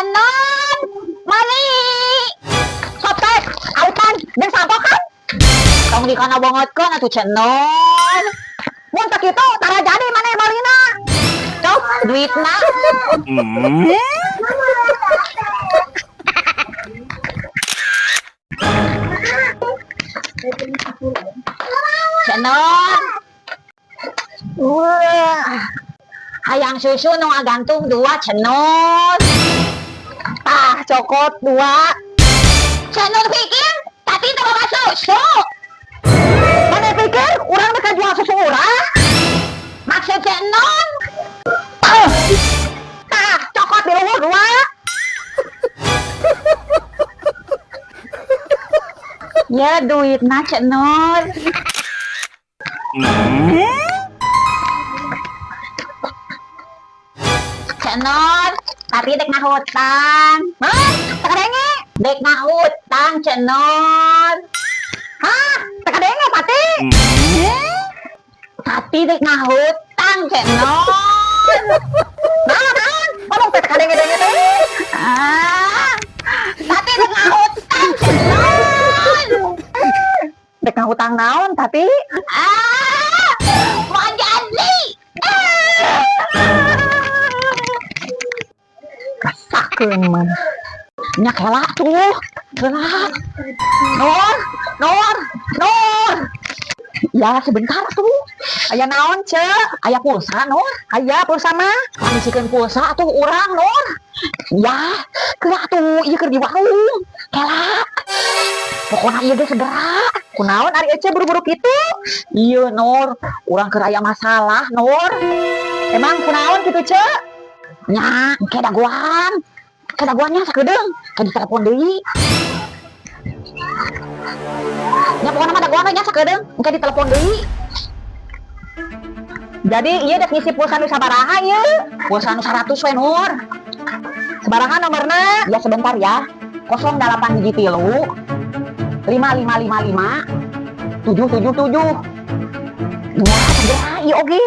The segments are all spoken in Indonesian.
Canon Mali Sopet Autan dan sampokan tong di kana bangetkeun atuh Canon mun tak kitu tara jadi maneh balina cok duitna Canon hayang susu nu ngagantung 2 Canon cokot 2 Canon pikir tadi teu bawa susu mana pikir urang teh jual susu urang maksud Canon cokot di luhur 2 ya duitna Canon Canon tapi dek ngahutang takadenge dek ngahutang Canon takadenge pati tapi dek ngahutang Canon naon ngomong teh takadenge denge teh tapi dek ngahutang Canon dek ngahutang naon tapi mau jadi rasakeun man nya kela tuh kela Nor ya sebentar tuh aya naon aya pulsa Nor aya pulsa mah ngisikeun pulsa tuh urang Nor ya kela tuh ieu keur di warung kela pokona ieu ge segera kunaon ari ece buru-buru kitu ieu Nor urang keur aya masalah Nor emang kunaon kitu nya engke daguannya sakedeung ke ditelepon deui nya pokona mah daguan nya sakedeung engke ditelepon deui jadi ieu dek ngisi pulsa nu sabaraha ieu pulsa nu 100 we Nur sabaraha nomorna ya sebentar ya 08 hiji 3 5555 777 ya segera ieu oge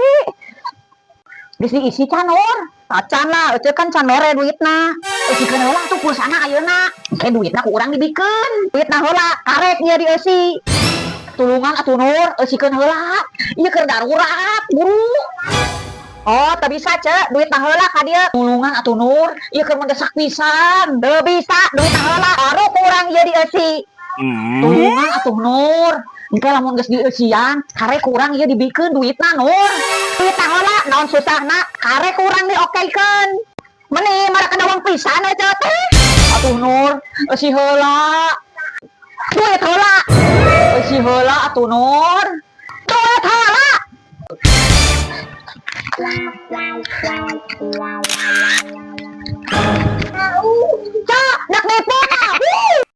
geus diisi can Nur acan lah itu kan can mere duitna eusikeun heula tuh pulsana ayeuna engke duitna ku urang dibikeun duitna heula karek ieu dieusi tulungan atuh Nur eusikeun heula ieu keur darurat buru oh teu bisa duitna heula ka dieu tulungan atuh Nur ieu keur mendesak pisan teu bisa duitna heula baru ku urang ieu dieusi tulungan atuh Nur engke lamun geus dieusian karek ku urang ieu dibikeun duitna Nur duitna heula naon susahna karek ku urang diokeikeun meni mara kadawang pisan aja teh atuh Nur eusi heula duit heula eusi heula atuh Nur duit heula dak nipu